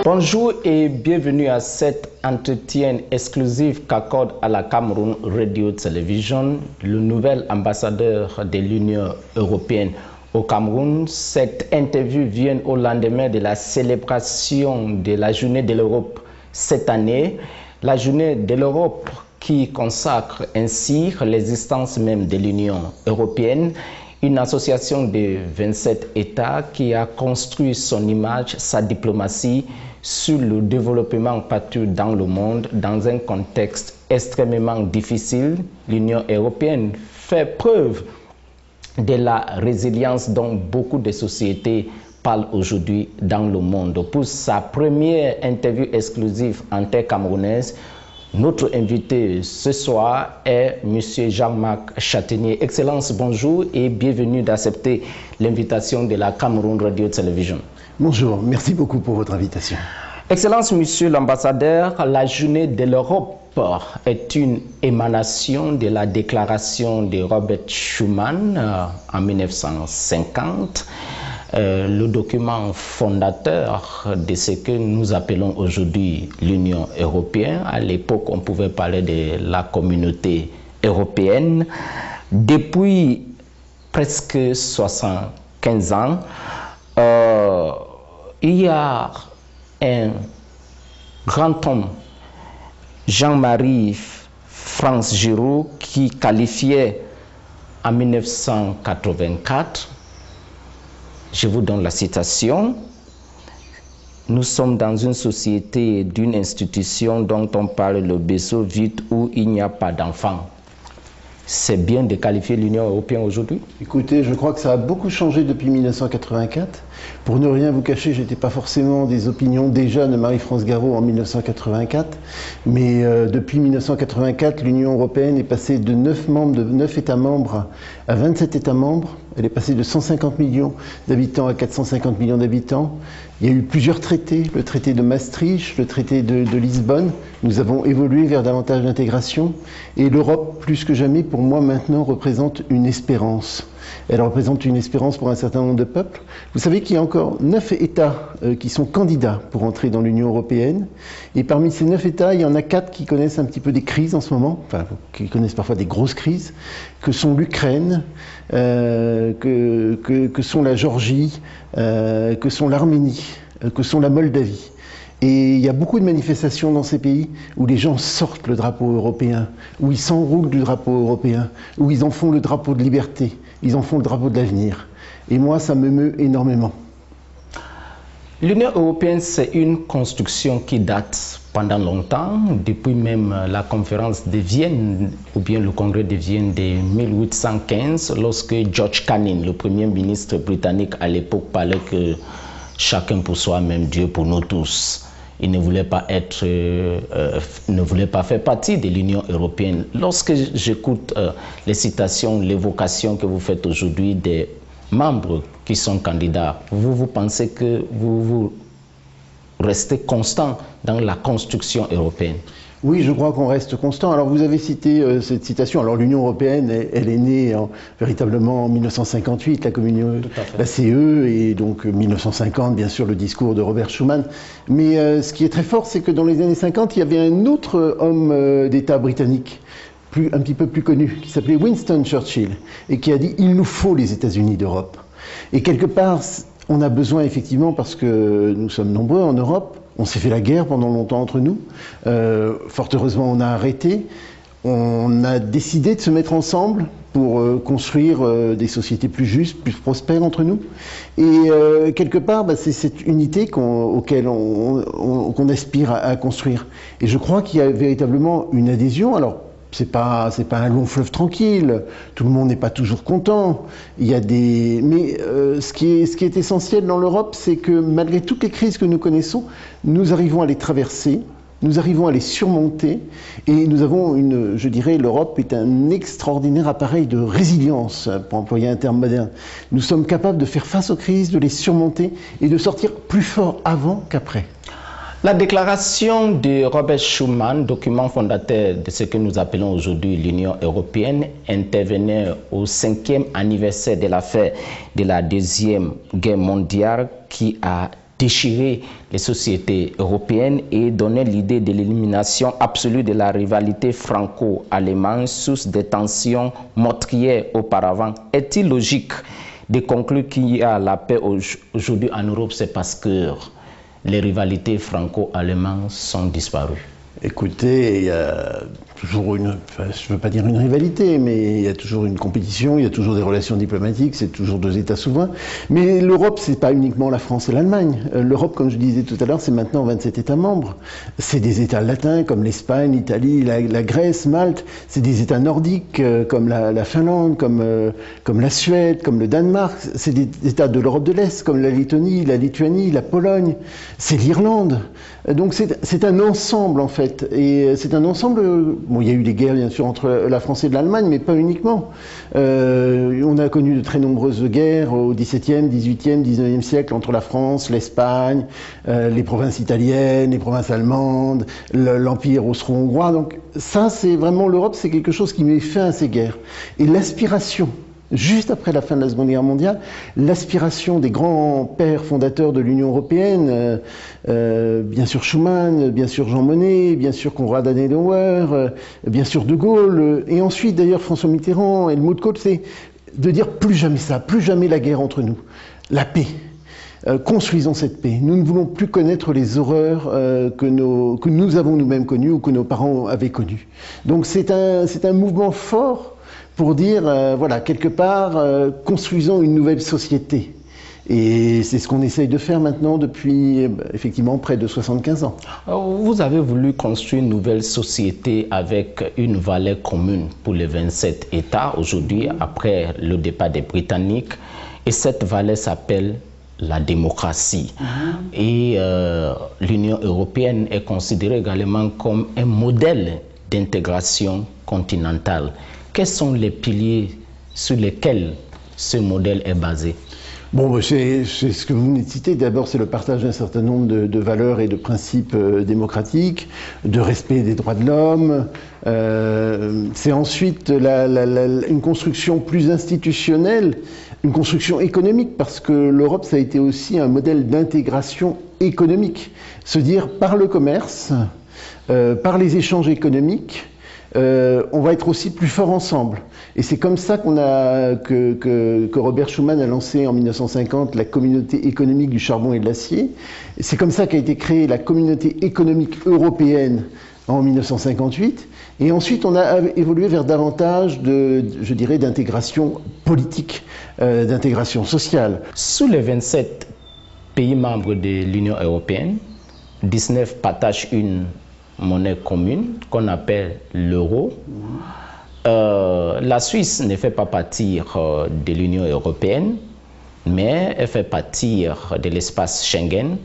Bonjour et bienvenue à cet entretien exclusif qu'accorde à la Cameroun Radio Television le nouvel ambassadeur de l'Union européenne au Cameroun. Cette interview vient au lendemain de la célébration de la Journée de l'Europe cette année. La Journée de l'Europe qui consacre ainsi l'existence même de l'Union européenne, une association de 27 États qui a construit son image, sa diplomatie sur le développement partout dans le monde dans un contexte extrêmement difficile. L'Union européenne fait preuve de la résilience dont beaucoup de sociétés parlent aujourd'hui dans le monde. Pour sa première interview exclusive en terre camerounaise, notre invité ce soir est M. Jean-Marc Chatenier. Excellence, bonjour et bienvenue d'accepter l'invitation de la Cameroun Radio Television. Bonjour, merci beaucoup pour votre invitation. Excellence, Monsieur l'ambassadeur, la Journée de l'Europe est une émanation de la déclaration de Robert Schuman en 1950. Le document fondateur de ce que nous appelons aujourd'hui l'Union européenne. À l'époque, on pouvait parler de la communauté européenne. Depuis presque 75 ans, il y a un grand homme, Jean-Marie France Giroud, qui qualifiait en 1984, je vous donne la citation, « Nous sommes dans une société d'une institution dont on parle le berceau vide où il n'y a pas d'enfants. » C'est bien de qualifier l'Union européenne aujourd'hui? Écoutez, je crois que ça a beaucoup changé depuis 1984. Pour ne rien vous cacher, je n'étais pas forcément des opinions déjà de Marie-France Garot en 1984. Mais depuis 1984, l'Union européenne est passée de 9 États membres à 27 États membres. Elle est passée de 150 millions d'habitants à 450 millions d'habitants. Il y a eu plusieurs traités, le traité de Maastricht, le traité de Lisbonne. Nous avons évolué vers davantage d'intégration. Et l'Europe, plus que jamais, pour moi maintenant, représente une espérance. Elle représente une espérance pour un certain nombre de peuples. Vous savez qu'il y a encore 9 États qui sont candidats pour entrer dans l'Union européenne. Et parmi ces 9 États, il y en a 4 qui connaissent un petit peu des crises en ce moment, enfin, qui connaissent parfois des grosses crises, que sont l'Ukraine, que sont la Géorgie, que sont l'Arménie, que sont la Moldavie. Et il y a beaucoup de manifestations dans ces pays où les gens sortent le drapeau européen, où ils s'enroulent du drapeau européen, où ils en font le drapeau de liberté, ils en font le drapeau de l'avenir. Et moi, ça me meut énormément. L'Union européenne, c'est une construction qui date pendant longtemps, depuis même la conférence de Vienne, ou bien le congrès de Vienne de 1815, lorsque George Canning, le premier ministre britannique à l'époque, parlait que chacun pour soi, même Dieu pour nous tous. Il ne voulait pas faire partie de l'Union européenne. Lorsque j'écoute les citations, l'évocation que vous faites aujourd'hui des membres qui sont candidats, vous pensez que vous restez constant dans la construction européenne? Oui, je crois qu'on reste constant. Alors vous avez cité cette citation. Alors l'Union européenne, elle est née véritablement en 1958, la CE, et donc 1950, bien sûr, le discours de Robert Schuman. Mais ce qui est très fort, c'est que dans les années 50, il y avait un autre homme d'État britannique, un petit peu plus connu, qui s'appelait Winston Churchill, et qui a dit « Il nous faut les États-Unis d'Europe ». Et quelque part, on a besoin effectivement, parce que nous sommes nombreux en Europe, on s'est fait la guerre pendant longtemps entre nous. Fort heureusement, on a arrêté. On a décidé de se mettre ensemble pour construire des sociétés plus justes, plus prospères entre nous. Et quelque part, c'est cette unité auquel qu'on aspire à construire. Et je crois qu'il y a véritablement une adhésion. Alors, c'est pas un long fleuve tranquille. Tout le monde n'est pas toujours content. Il y a des, mais ce qui est essentiel dans l'Europe, c'est que malgré toutes les crises que nous connaissons, nous arrivons à les traverser, nous arrivons à les surmonter, et nous avons je dirais, l'Europe est un extraordinaire appareil de résilience, pour employer un terme moderne. Nous sommes capables de faire face aux crises, de les surmonter et de sortir plus fort avant qu'après. La déclaration de Robert Schuman, document fondateur de ce que nous appelons aujourd'hui l'Union européenne, intervenait au 5e anniversaire de l'affaire de la Deuxième Guerre mondiale qui a déchirer les sociétés européennes et donner l'idée de l'élimination absolue de la rivalité franco-allemande, source de tensions meurtrières auparavant. Est-il logique de conclure qu'il y a la paix aujourd'hui en Europe, c'est parce que les rivalités franco-allemandes sont disparues? Écoutez, il y a toujours je ne veux pas dire une rivalité, mais il y a toujours une compétition, il y a toujours des relations diplomatiques, c'est toujours deux États souverains. Mais l'Europe, c'est pas uniquement la France et l'Allemagne. L'Europe, comme je disais tout à l'heure, c'est maintenant 27 États membres. C'est des États latins comme l'Espagne, l'Italie, la Grèce, Malte. C'est des États nordiques comme la Finlande, comme la Suède, comme le Danemark. C'est des États de l'Europe de l'Est comme la Lettonie, la Lituanie, la Pologne. C'est l'Irlande. Donc c'est un ensemble en fait. Et c'est un ensemble. Bon, il y a eu des guerres, bien sûr, entre la France et l'Allemagne, mais pas uniquement. On a connu de très nombreuses guerres au XVIIe, XVIIIe, XIXe siècle entre la France, l'Espagne, les provinces italiennes, les provinces allemandes, l'Empire austro-hongrois. Donc ça, c'est vraiment l'Europe, c'est quelque chose qui met fin à ces guerres. Et l'aspiration, juste après la fin de la Seconde Guerre mondiale, l'aspiration des grands pères fondateurs de l'Union européenne, bien sûr Schuman, bien sûr Jean Monnet, bien sûr Konrad Adenauer, bien sûr De Gaulle, et ensuite d'ailleurs François Mitterrand, Helmut Kohl, c'est de dire plus jamais ça, plus jamais la guerre entre nous, la paix. Construisons cette paix. Nous ne voulons plus connaître les horreurs que nous avons nous-mêmes connues ou que nos parents avaient connues. Donc c'est un mouvement fort pour dire, voilà, quelque part, construisons une nouvelle société. Et c'est ce qu'on essaye de faire maintenant depuis, effectivement, près de 75 ans. Vous avez voulu construire une nouvelle société avec une valeur commune pour les 27 États, aujourd'hui, après le départ des Britanniques. Et cette valeur s'appelle la démocratie. Et l'Union européenne est considérée également comme un modèle d'intégration continentale. Quels sont les piliers sur lesquels ce modèle est basé? Bon, c'est ce que vous venez de citer. D'abord, c'est le partage d'un certain nombre de valeurs et de principes démocratiques, de respect des droits de l'homme. C'est ensuite une construction plus institutionnelle, une construction économique, parce que l'Europe, ça a été aussi un modèle d'intégration économique. Se dire, par le commerce, par les échanges économiques, on va être aussi plus fort ensemble. Et c'est comme ça que Robert Schuman a lancé en 1950 la communauté économique du charbon et de l'acier. C'est comme ça qu'a été créée la communauté économique européenne en 1958. Et ensuite, on a évolué vers davantage je dirais, d'intégration politique, d'intégration sociale. Sous les 27 pays membres de l'Union européenne, 19 partagent une monnaie commune qu'on appelle l'euro. La Suisse ne fait pas partie de l'Union européenne, mais elle fait partie de l'espace Schengen.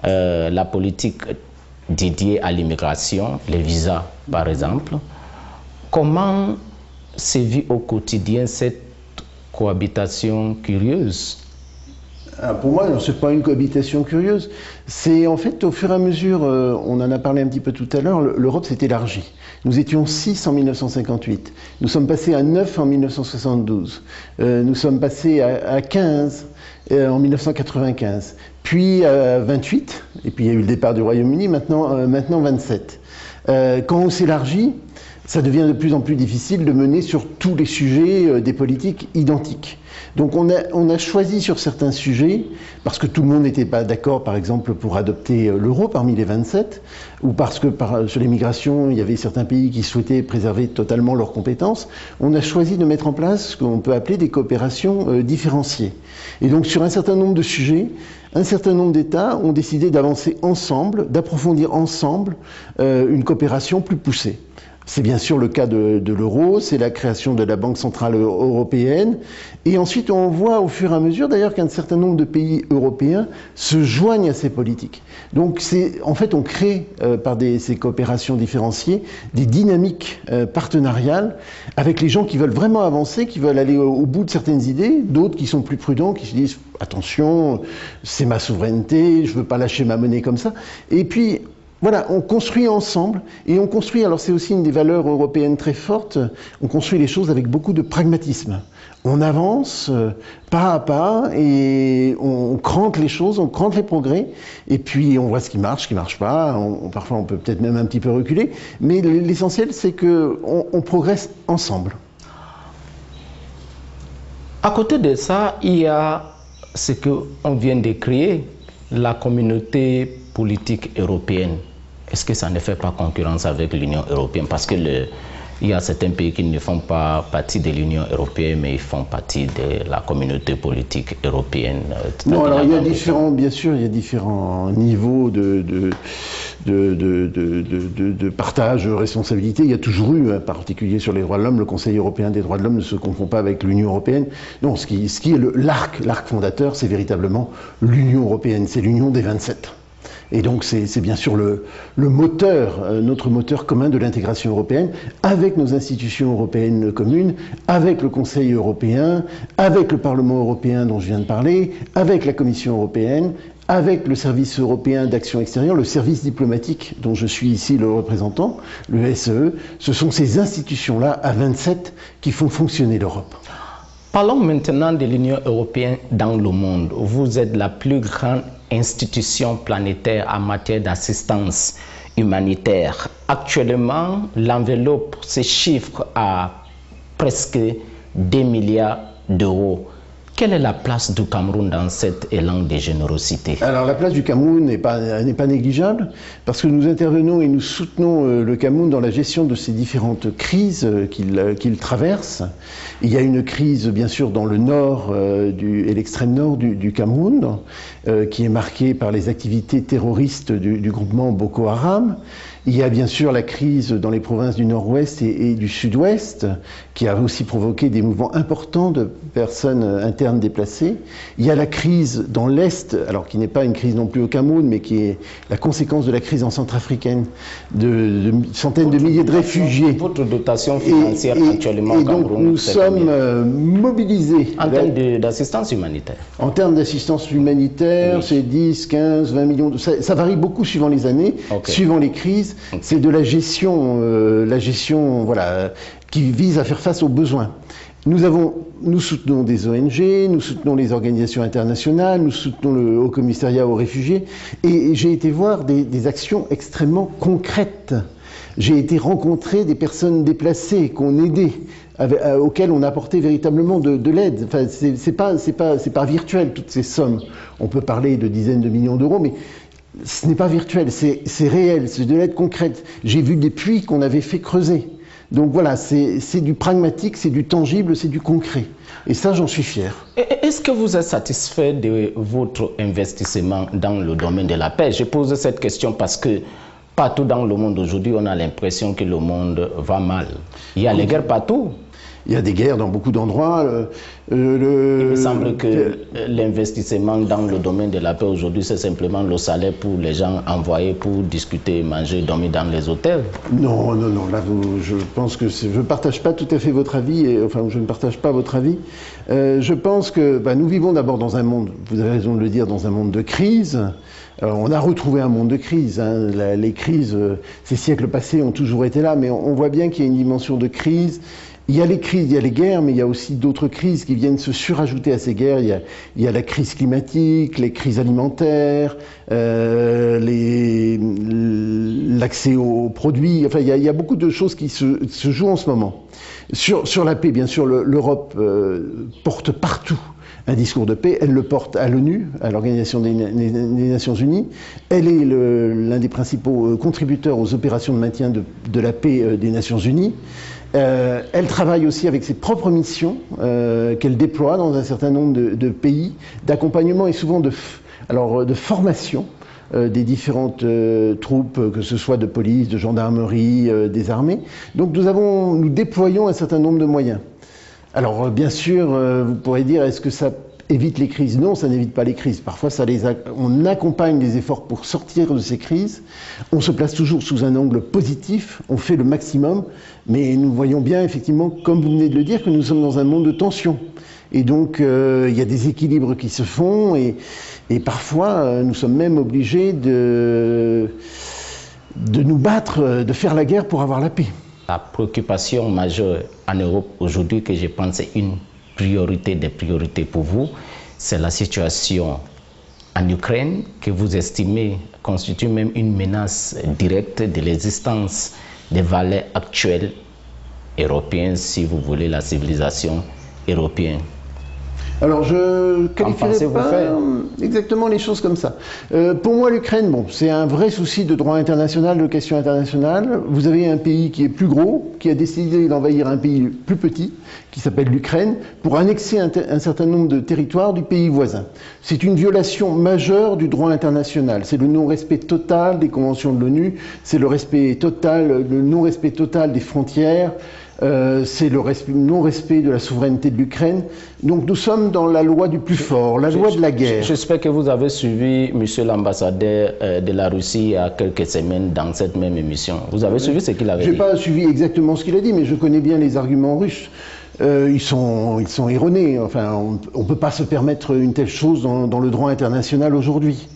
La politique dédiée à l'immigration, les visas par exemple. Comment se vit au quotidien cette cohabitation curieuse? Pour moi, ce n'est pas une cohabitation curieuse. C'est en fait, au fur et à mesure, on en a parlé un petit peu tout à l'heure, l'Europe s'est élargie. Nous étions 6 en 1958. Nous sommes passés à 9 en 1972. Nous sommes passés à 15 en 1995. Puis à 28, et puis il y a eu le départ du Royaume-Uni, maintenant 27. Quand on s'élargit, ça devient de plus en plus difficile de mener sur tous les sujets des politiques identiques. Donc on a choisi sur certains sujets, parce que tout le monde n'était pas d'accord, par exemple, pour adopter l'euro parmi les 27, ou parce que sur l'immigration, il y avait certains pays qui souhaitaient préserver totalement leurs compétences, on a choisi de mettre en place ce qu'on peut appeler des coopérations différenciées. Et donc sur un certain nombre de sujets, un certain nombre d'États ont décidé d'avancer ensemble, d'approfondir ensemble une coopération plus poussée. C'est bien sûr le cas de l'euro, c'est la création de la Banque Centrale Européenne. Et ensuite, on voit au fur et à mesure d'ailleurs qu'un certain nombre de pays européens se joignent à ces politiques. Donc en fait, on crée par ces coopérations différenciées des dynamiques partenariales avec les gens qui veulent vraiment avancer, qui veulent aller au bout de certaines idées, d'autres qui sont plus prudents, qui se disent attention, c'est ma souveraineté, je ne veux pas lâcher ma monnaie comme ça. Et puis, Voilà, on construit ensemble, et on construit, alors c'est aussi une des valeurs européennes très fortes, on construit les choses avec beaucoup de pragmatisme. On avance pas à pas, et on crante les choses, on crante les progrès, et puis on voit ce qui marche pas, parfois on peut peut-être même un petit peu reculer, mais l'essentiel c'est qu'on progresse ensemble. À côté de ça, il y a ce qu'on vient de créer, la communauté politique européenne. Est-ce que ça ne fait pas concurrence avec l'Union européenne? Parce que il y a certains pays qui ne font pas partie de l'Union européenne, mais ils font partie de la communauté politique européenne. Non, alors il y a différents, bien sûr, il y a différents niveaux de partage de responsabilité. Il y a toujours eu, en particulier sur les droits de l'homme, le Conseil européen des droits de l'homme ne se confond pas avec l'Union européenne. Non, ce qui est l'arc fondateur, c'est véritablement l'Union européenne, c'est l'union des 27. Et donc c'est bien sûr le moteur, notre moteur commun de l'intégration européenne, avec nos institutions européennes communes, avec le Conseil européen, avec le Parlement européen dont je viens de parler, avec la Commission européenne, avec le service européen d'action extérieure, le service diplomatique dont je suis ici le représentant, le SEE. Ce sont ces institutions-là, à 27, qui font fonctionner l'Europe. Parlons maintenant de l'Union européenne dans le monde. Vous êtes la plus grande institution planétaire en matière d'assistance humanitaire. Actuellement, l'enveloppe se chiffre à presque 2 milliards d'euros. Quelle est la place du Cameroun dans cet élan de générosité? Alors la place du Cameroun n'est pas négligeable, parce que nous intervenons et nous soutenons le Cameroun dans la gestion de ces différentes crises qu'il traverse. Il y a une crise bien sûr dans le nord et l'extrême nord du Cameroun, qui est marquée par les activités terroristes du groupement Boko Haram. Il y a bien sûr la crise dans les provinces du nord-ouest et du sud-ouest, qui a aussi provoqué des mouvements importants de personnes internes déplacées. Il y a la crise dans l'est, alors qui n'est pas une crise non plus au Cameroun, mais qui est la conséquence de la crise en Centrafricaine, de centaines de milliers de réfugiés. Votre dotation financière actuellement au Cameroun, donc nous sommes mobilisés. En termes d'assistance humanitaire? En termes d'assistance humanitaire, oui. C'est 10, 15, 20 millions. Ça varie beaucoup suivant les années, suivant les crises. C'est de la gestion voilà, qui vise à faire face aux besoins. Nous soutenons des ONG, nous soutenons les organisations internationales, nous soutenons le Haut Commissariat aux réfugiés, et j'ai été voir des actions extrêmement concrètes. J'ai été rencontrer des personnes déplacées qu'on aidait, auxquelles on apportait véritablement de l'aide. Enfin, c'est pas virtuel toutes ces sommes. On peut parler de dizaines de millions d'euros, mais ce n'est pas virtuel, c'est réel, c'est de l'aide concrète. J'ai vu des puits qu'on avait fait creuser. Donc voilà, c'est du pragmatique, c'est du tangible, c'est du concret. Et ça, j'en suis fier. Est-ce que vous êtes satisfait de votre investissement dans le domaine de la paix? Je pose cette question parce que partout dans le monde aujourd'hui, on a l'impression que le monde va mal. Il y a les guerres partout. Il y a des guerres dans beaucoup d'endroits. Il me semble que l'investissement dans le domaine de la paix aujourd'hui, c'est simplement le salaire pour les gens envoyés pour discuter, manger, dormir dans les hôtels. Non. Là, je pense que je ne partage pas tout à fait votre avis. Enfin, je ne partage pas votre avis. Je pense que nous vivons d'abord dans un monde, vous avez raison de le dire, dans un monde de crise. On a retrouvé un monde de crise. Hein. Les crises, ces siècles passés ont toujours été là, mais on voit bien qu'il y a une dimension de crise. Il y a les crises, il y a les guerres, mais il y a aussi d'autres crises qui viennent se surajouter à ces guerres. Il y a la crise climatique, les crises alimentaires, l'accès aux produits. Enfin, il y a beaucoup de choses qui se jouent en ce moment. Sur la paix, bien sûr, l'Europe porte partout un discours de paix. Elle le porte à l'ONU, à l'Organisation des Nations Unies. Elle est l'un des principaux contributeurs aux opérations de maintien de la paix des Nations Unies. Elle travaille aussi avec ses propres missions qu'elle déploie dans un certain nombre de pays, d'accompagnement et souvent de formation des différentes troupes, que ce soit de police, de gendarmerie, des armées. Donc nous déployons un certain nombre de moyens. Alors bien sûr, vous pourrez dire, est-ce que ça évite les crises? Non, ça n'évite pas les crises. Parfois, on accompagne les efforts pour sortir de ces crises. On se place toujours sous un angle positif, on fait le maximum, mais nous voyons bien, effectivement, comme vous venez de le dire, que nous sommes dans un monde de tension. Et donc, il y a des équilibres qui se font, et parfois, nous sommes même obligés de nous battre, de faire la guerre pour avoir la paix. La préoccupation majeure en Europe aujourd'hui, que je pense est une priorité des priorités pour vous, c'est la situation en Ukraine, que vous estimez constitue même une menace directe de l'existence des valeurs actuelles européennes, si vous voulez, la civilisation européenne. Alors, je ne qualifierais pas exactement les choses comme ça. Pour moi, l'Ukraine, bon, c'est un vrai souci de droit international, de questions internationales. Vous avez un pays qui est plus gros, qui a décidé d'envahir un pays plus petit, qui s'appelle l'Ukraine, pour annexer un certain nombre de territoires du pays voisin. C'est une violation majeure du droit international. C'est le non-respect total des conventions de l'ONU, c'est le non-respect total des frontières, c'est le non-respect de la souveraineté de l'Ukraine. Donc nous sommes dans la loi du plus fort, la loi de la guerre. J'espère que vous avez suivi monsieur l'ambassadeur de la Russie il y a quelques semaines dans cette même émission. Vous avez suivi ce qu'il avait dit? Je n'ai pas suivi exactement ce qu'il a dit, mais je connais bien les arguments russes. Ils sont erronés. Enfin, on ne peut pas se permettre une telle chose dans le droit international aujourd'hui.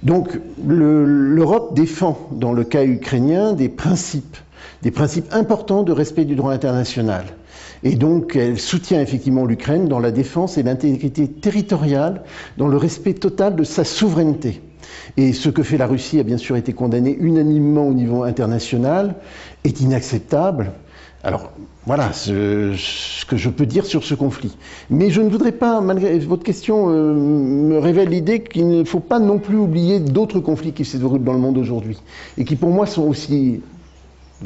Donc l'Europe défend, dans le cas ukrainien, des principes importants de respect du droit international. Et donc, elle soutient effectivement l'Ukraine dans la défense et l'intégrité territoriale, dans le respect total de sa souveraineté. Et ce que fait la Russie a bien sûr été condamné unanimement au niveau international, est inacceptable. Alors, voilà ce que je peux dire sur ce conflit. Mais je ne voudrais pas, malgré votre question, me révèle l'idée qu'il ne faut pas non plus oublier d'autres conflits qui se déroulent dans le monde aujourd'hui, et qui pour moi sont aussi...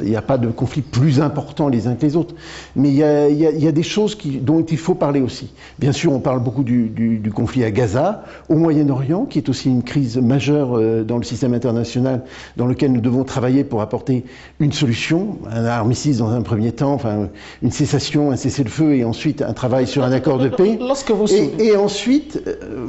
Il n'y a pas de conflits plus importants les uns que les autres, mais il y a des choses dont il faut parler aussi. Bien sûr, on parle beaucoup du conflit à Gaza, au Moyen-Orient, qui est aussi une crise majeure dans le système international, dans lequel nous devons travailler pour apporter une solution, un armistice dans un premier temps, enfin une cessation, un cessez-le-feu, et ensuite un travail sur un accord de paix. Et ensuite,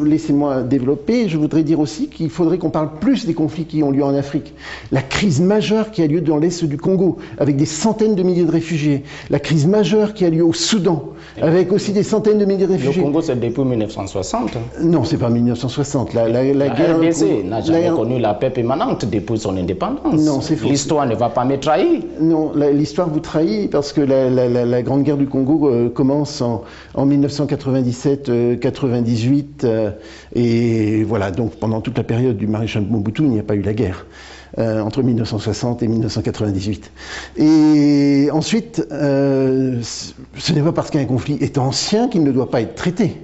laissez-moi développer, je voudrais dire aussi qu'il faudrait qu'on parle plus des conflits qui ont lieu en Afrique. La crise majeure qui a lieu dans l'Est du Congo, avec des centaines de milliers de réfugiés. La crise majeure qui a lieu au Soudan, avec aussi des centaines de milliers de réfugiés. Le Congo, c'est depuis 1960. Non, c'est pas 1960. La guerre RDC n'a jamais connu la paix permanente depuis son indépendance. Non, c'est faux. L'histoire ne va pas me trahir. Non, l'histoire vous trahit parce que la Grande Guerre du Congo commence en 1997-98 et voilà, donc pendant toute la période du maréchal Mobutu, il n'y a pas eu la guerre. Entre 1960 et 1998. Et ensuite, ce n'est pas parce qu'un conflit est ancien qu'il ne doit pas être traité.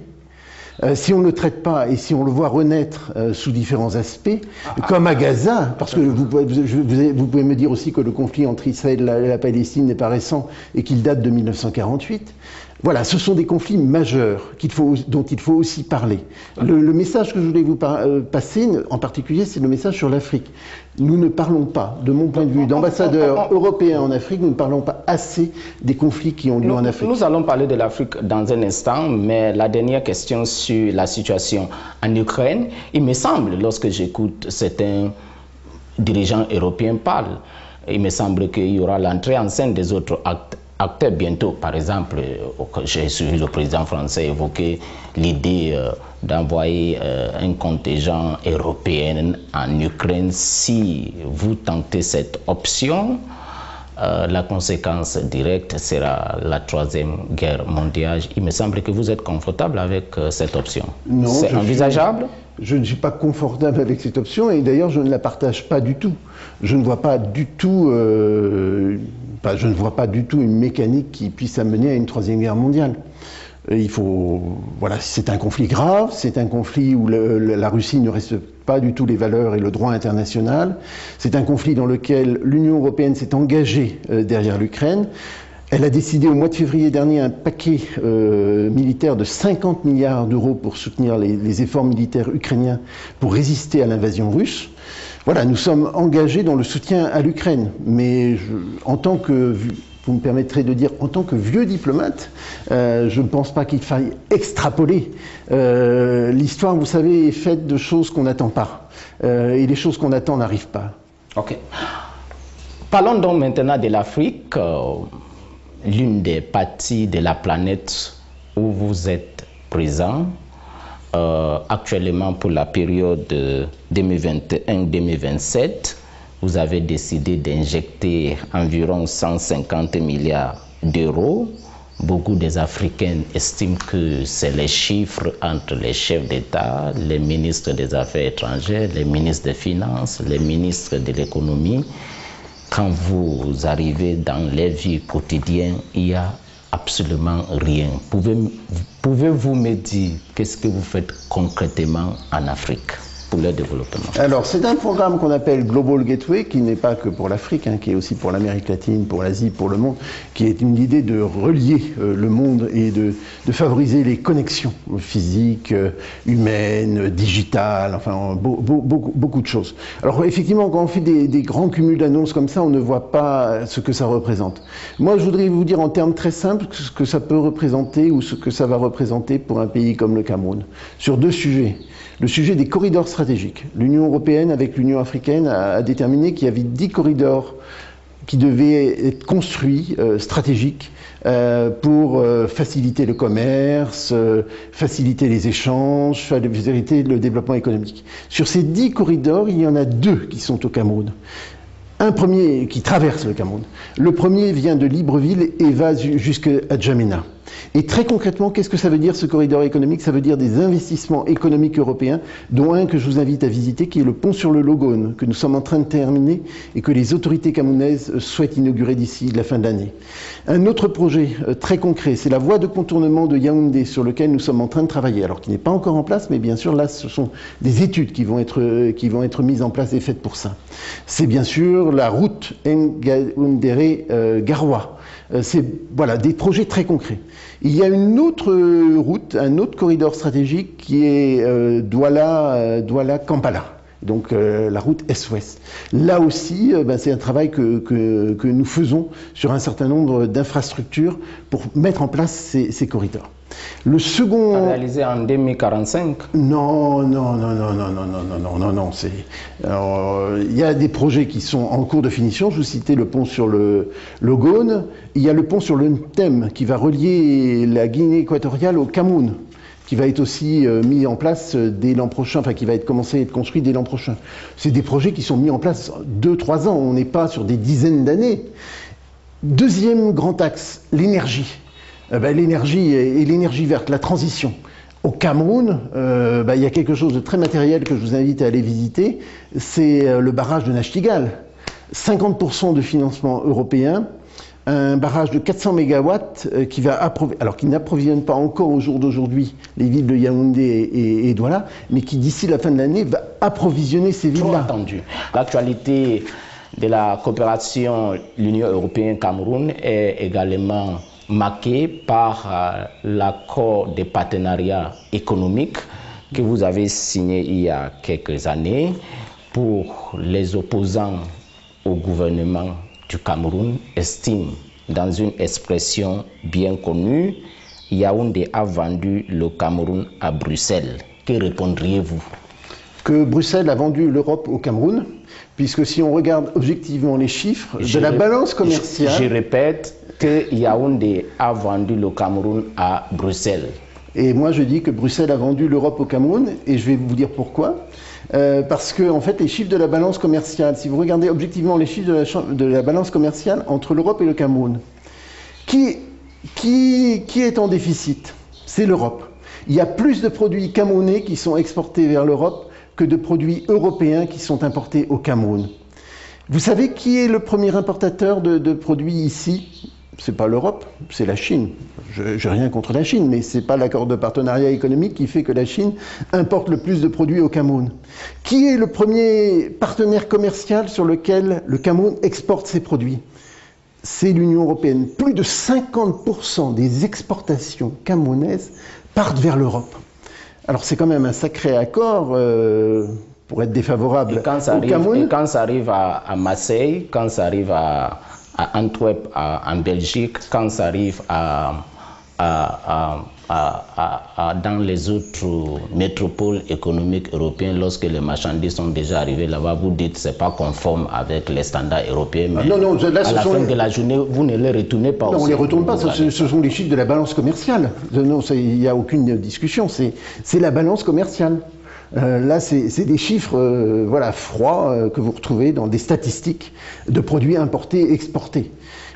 Si on ne le traite pas et si on le voit renaître sous différents aspects, comme à Gaza, parce que vous pouvez me dire aussi que le conflit entre Israël et la Palestine n'est pas récent et qu'il date de 1948, voilà, ce sont des conflits majeurs dont il faut aussi parler. Le message que je voulais vous passer, en particulier, c'est le message sur l'Afrique. Nous ne parlons pas, de mon point de vue d'ambassadeur européen en Afrique, nous ne parlons pas assez des conflits qui ont lieu en Afrique. Nous allons parler de l'Afrique dans un instant, mais la dernière question sur la situation en Ukraine, il me semble, lorsque j'écoute certains dirigeants européens parler, il me semble qu'il y aura l'entrée en scène des autres acteurs bientôt. Par exemple, j'ai suivi le président français évoquer l'idée d'envoyer un contingent européen en Ukraine. Si vous tentez cette option, la conséquence directe sera la Troisième Guerre mondiale. Il me semble que vous êtes confortable avec cette option. Non, c'est envisageable? Je ne suis pas confortable avec cette option et d'ailleurs je ne la partage pas du tout. Je ne vois pas du tout, je ne vois pas du tout une mécanique qui puisse amener à une Troisième Guerre mondiale. Voilà, c'est un conflit grave, c'est un conflit où la Russie ne respecte pas du tout les valeurs et le droit international. C'est un conflit dans lequel l'Union européenne s'est engagée derrière l'Ukraine. Elle a décidé au mois de février dernier un paquet militaire de 50 milliards d'euros pour soutenir les efforts militaires ukrainiens pour résister à l'invasion russe. Voilà, nous sommes engagés dans le soutien à l'Ukraine. Mais en tant que, vous me permettrez de dire, en tant que vieux diplomate, je ne pense pas qu'il faille extrapoler. L'histoire, vous savez, est faite de choses qu'on n'attend pas. Et les choses qu'on attend n'arrivent pas. Ok. Parlons donc maintenant de l'Afrique. L'une des parties de la planète où vous êtes présent actuellement pour la période 2021-2027, vous avez décidé d'injecter environ 150 milliards d'euros. Beaucoup des Africains estiment que c'est les chiffres entre les chefs d'État, les ministres des Affaires étrangères, les ministres des Finances, les ministres de l'économie. Quand vous arrivez dans les vies quotidiennes, il y a absolument rien. Pouvez-vous me dire qu'est-ce que vous faites concrètement en Afrique pour le développement? Alors, c'est un programme qu'on appelle Global Gateway, qui n'est pas que pour l'Afrique, hein, qui est aussi pour l'Amérique latine, pour l'Asie, pour le monde, qui est une idée de relier le monde et de favoriser les connexions physiques, humaines, digitales, enfin, beaucoup de choses. Alors, effectivement, quand on fait des grands cumuls d'annonces comme ça, on ne voit pas ce que ça représente. Moi, je voudrais vous dire en termes très simples ce que ça peut représenter ou ce que ça va représenter pour un pays comme le Cameroun, sur deux sujets. Le sujet des corridors stratégiques. L'Union européenne, avec l'Union africaine, a déterminé qu'il y avait 10 corridors qui devaient être construits, stratégiques, pour faciliter le commerce, faciliter les échanges, faciliter le développement économique. Sur ces 10 corridors, il y en a 2 qui sont au Cameroun. Un premier qui traverse le Cameroun. Le premier vient de Libreville et va jusqu'à Djamena. Et très concrètement, qu'est-ce que ça veut dire ce corridor économique? Ça veut dire des investissements économiques européens, dont un que je vous invite à visiter, qui est le pont sur le Logone, que nous sommes en train de terminer et que les autorités camerounaises souhaitent inaugurer d'ici la fin de l'année. Un autre projet très concret, c'est la voie de contournement de Yaoundé, sur lequel nous sommes en train de travailler, alors qui n'est pas encore en place, mais bien sûr là ce sont des études qui vont être mises en place et faites pour ça. C'est bien sûr la route Ngaoundéré-Garoua. C'est voilà, des projets très concrets. Il y a une autre route, un autre corridor stratégique qui est Douala-Kampala. Donc la route Est-Ouest. Là aussi, c'est un travail que nous faisons sur un certain nombre d'infrastructures pour mettre en place ces corridors. Le second... À réaliser en 2045? Non. Il y a des projets qui sont en cours de finition. Je vous citais le pont sur le Logone. Il y a le pont sur le Ntem qui va relier la Guinée équatoriale au Cameroun, qui va être aussi mis en place dès l'an prochain, enfin qui va commencer à être construit dès l'an prochain. C'est des projets qui sont mis en place 2-3 ans, on n'est pas sur des dizaines d'années. Deuxième grand axe, l'énergie. L'énergie et l'énergie verte, la transition. Au Cameroun, il y a quelque chose de très matériel que je vous invite à aller visiter, c'est le barrage de Nachtigal. 50% de financement européen, un barrage de 400 MW qui n'approvisionne pas encore au jour d'aujourd'hui les villes de Yaoundé et Douala, mais qui d'ici la fin de l'année va approvisionner ces villes-là. Entendu. L'actualité de la coopération l'Union européenne-Cameroun est également marquée par l'accord de partenariat économique que vous avez signé il y a quelques années. Pour les opposants au gouvernement du Cameroun estiment, dans une expression bien connue, Yaoundé a vendu le Cameroun à Bruxelles. Que répondriez-vous? Que Bruxelles a vendu l'Europe au Cameroun, puisque si on regarde objectivement les chiffres de la balance commerciale... Je répète que Yaoundé a vendu le Cameroun à Bruxelles. Et moi je dis que Bruxelles a vendu l'Europe au Cameroun, et je vais vous dire pourquoi. Parce que en fait, les chiffres de la balance commerciale, si vous regardez objectivement les chiffres de la balance commerciale entre l'Europe et le Cameroun, qui est en déficit? C'est l'Europe. Il y a plus de produits camerounais qui sont exportés vers l'Europe que de produits européens qui sont importés au Cameroun. Vous savez qui est le premier importateur de produits ici? C'est pas l'Europe, c'est la Chine. J'ai rien contre la Chine, mais c'est pas l'accord de partenariat économique qui fait que la Chine importe le plus de produits au Cameroun. Qui est le premier partenaire commercial sur lequel le Cameroun exporte ses produits? C'est l'Union européenne. Plus de 50% des exportations camerounaises partent vers l'Europe. Alors c'est quand même un sacré accord pour être défavorable au Cameroun. Et quand ça arrive à Marseille, quand ça arrive à Antwerp, en Belgique, quand ça arrive dans les autres métropoles économiques européennes, lorsque les marchandises sont déjà arrivées là-bas, vous dites que ce n'est pas conforme avec les standards européens, mais à la fin de la journée, vous ne les retournez pas. Non, on ne les retourne pas, ce sont les chiffres de la balance commerciale. Non, il n'y a aucune discussion, c'est la balance commerciale. Là, c'est des chiffres voilà, froids que vous retrouvez dans des statistiques de produits importés et exportés.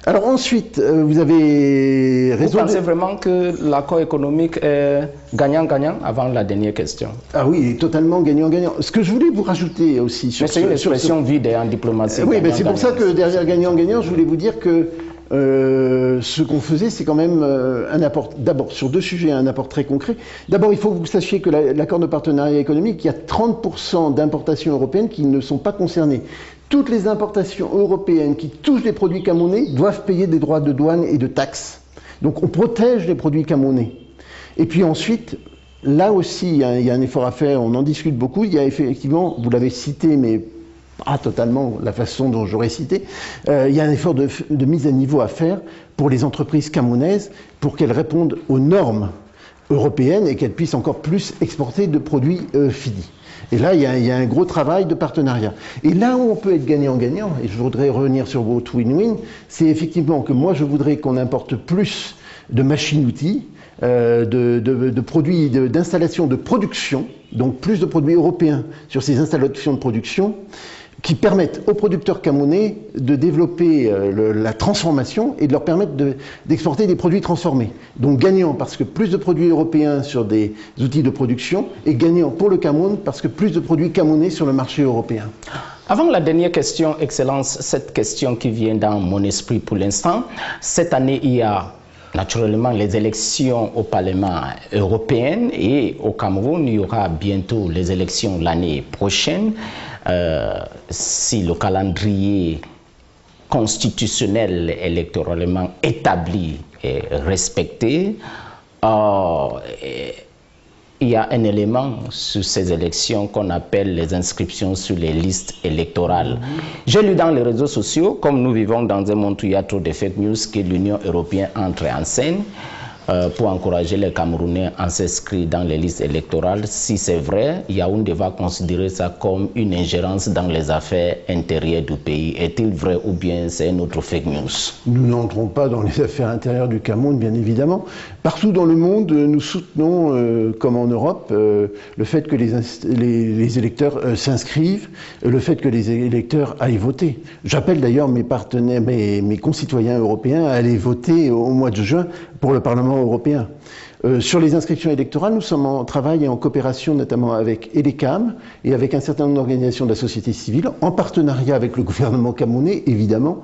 Alors ensuite, vous avez raison. Vous pensez vraiment que l'accord économique est gagnant-gagnant avant la dernière question? Ah oui, totalement gagnant-gagnant. Ce que je voulais vous rajouter aussi sur... Mais c'est une expression vide en diplomatie. Oui, mais c'est pour ça que derrière gagnant-gagnant, je voulais vous dire que ce qu'on faisait, c'est quand même un apport, d'abord sur deux sujets, un apport très concret. D'abord, il faut que vous sachiez que l'accord de partenariat économique, il y a 30% d'importations européennes qui ne sont pas concernées. Toutes les importations européennes qui touchent les produits camerounais doivent payer des droits de douane et de taxes. Donc on protège les produits camerounais. Et puis ensuite, là aussi, il y a un effort à faire, on en discute beaucoup. Il y a effectivement, vous l'avez cité, mais pas totalement la façon dont j'aurais cité, il y a un effort de mise à niveau à faire pour les entreprises camerounaises pour qu'elles répondent aux normes européennes et qu'elles puissent encore plus exporter de produits finis. Et là, il y a un gros travail de partenariat. Et là où on peut être gagnant-gagnant, et je voudrais revenir sur votre win-win, c'est effectivement que moi, je voudrais qu'on importe plus de machines-outils, de produits, d'installations de production, donc plus de produits européens sur ces installations de production, qui permettent aux producteurs camerounais de développer la transformation et de leur permettre d'exporter des produits transformés. Donc gagnant parce que plus de produits européens sur des outils de production et gagnant pour le Cameroun parce que plus de produits camerounais sur le marché européen. Avant la dernière question, Excellence, cette question qui vient dans mon esprit pour l'instant, cette année il y a naturellement les élections au Parlement européen et au Cameroun, il y aura bientôt les élections l'année prochaine. Si le calendrier constitutionnel électoralement établi est respecté, il y a un élément sur ces élections qu'on appelle les inscriptions sur les listes électorales. J'ai lu dans les réseaux sociaux, comme nous vivons dans un monde où il y a trop de fake news, que l'Union européenne entre en scène pour encourager les Camerounais à s'inscrire dans les listes électorales. Si c'est vrai, Yaoundé va considérer ça comme une ingérence dans les affaires intérieures du pays. Est-il vrai ou bien c'est une autre fake news? Nous n'entrons pas dans les affaires intérieures du Cameroun, bien évidemment. Partout dans le monde, nous soutenons, comme en Europe, le fait que les électeurs s'inscrivent, le fait que les électeurs aillent voter. J'appelle d'ailleurs mes partenaires, mes concitoyens européens à aller voter au mois de juin pour le Parlement européen. Sur les inscriptions électorales, nous sommes en travail et en coopération notamment avec ELECAM et avec un certain nombre d'organisations de la société civile, en partenariat avec le gouvernement camerounais, évidemment,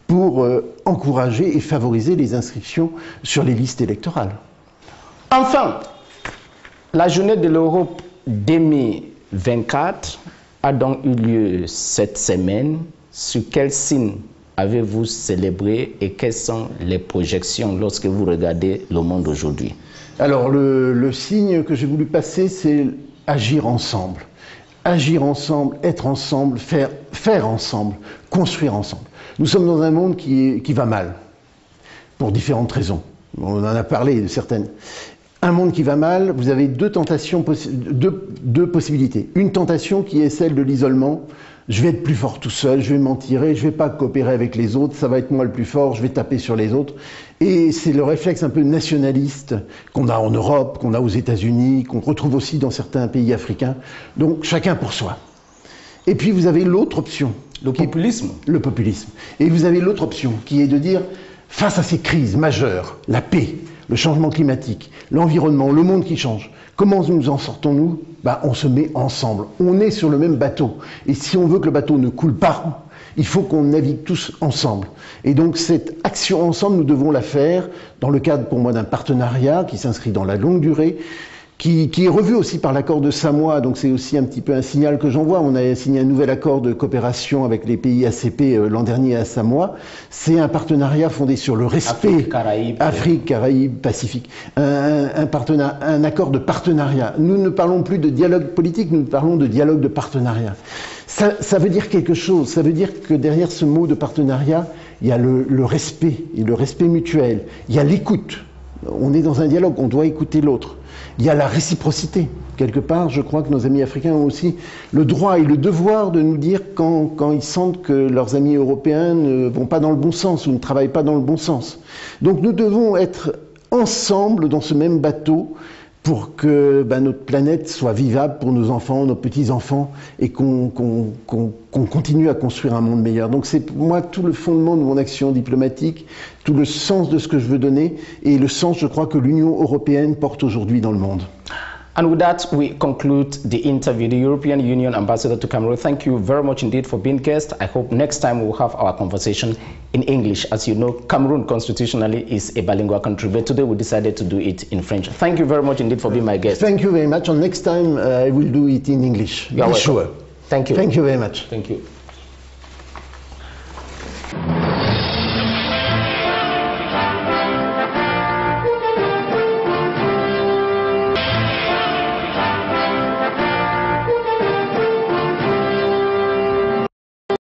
pour encourager et favoriser les inscriptions sur les listes électorales. Enfin, la journée de l'Europe 2024 a donc eu lieu cette semaine. Sur quel signe avez-vous célébré et quelles sont les projections lorsque vous regardez le monde aujourd'hui? Alors, le signe que j'ai voulu passer, c'est agir ensemble. Agir ensemble, être ensemble, faire ensemble, construire ensemble. Nous sommes dans un monde qui va mal, pour différentes raisons. On en a parlé de certaines. Un monde qui va mal, vous avez deux possibilités. Une tentation qui est celle de l'isolement. Je vais être plus fort tout seul, je vais m'en tirer, je ne vais pas coopérer avec les autres, ça va être moi le plus fort, je vais taper sur les autres. Et c'est le réflexe un peu nationaliste qu'on a en Europe, qu'on a aux États-Unis, qu'on retrouve aussi dans certains pays africains. Donc chacun pour soi. Et puis vous avez l'autre option. Le populisme. Le populisme. Et vous avez l'autre option qui est de dire, face à ces crises majeures, la paix, le changement climatique, l'environnement, le monde qui change, comment nous en sortons-nous? On se met ensemble. On est sur le même bateau. Et si on veut que le bateau ne coule pas, il faut qu'on navigue tous ensemble. Et donc cette action ensemble, nous devons la faire dans le cadre pour moi d'un partenariat qui s'inscrit dans la longue durée, qui est revu aussi par l'accord de Samoa, donc c'est aussi un petit peu un signal que j'envoie. On a signé un nouvel accord de coopération avec les pays ACP l'an dernier à Samoa. C'est un partenariat fondé sur le respect. Afrique, Caraïbes, Pacifique. Un accord de partenariat. Nous ne parlons plus de dialogue politique, nous parlons de dialogue de partenariat. Ça veut dire quelque chose. Ça veut dire que derrière ce mot de partenariat, il y a le respect, et le respect mutuel. Il y a l'écoute. On est dans un dialogue, on doit écouter l'autre. Il y a la réciprocité. Quelque part, je crois que nos amis africains ont aussi le droit et le devoir de nous dire quand ils sentent que leurs amis européens ne vont pas dans le bon sens ou ne travaillent pas dans le bon sens. Donc nous devons être ensemble dans ce même bateau pour que notre planète soit vivable pour nos enfants, nos petits-enfants, et qu'on continue à construire un monde meilleur. Donc c'est pour moi tout le fondement de mon action diplomatique, tout le sens de ce que je veux donner, et le sens, je crois, que l'Union européenne porte aujourd'hui dans le monde. And with that, we conclude the interview. The European Union Ambassador to Cameroon, thank you very much indeed for being guest. I hope next time we'll have our conversation in English. As you know, Cameroon constitutionally is a bilingual country, but today we decided to do it in French. Thank you very much indeed for being my guest. Thank you very much. And next time I will do it in English. You're welcome. Sure. Thank you. Thank you very much. Thank you.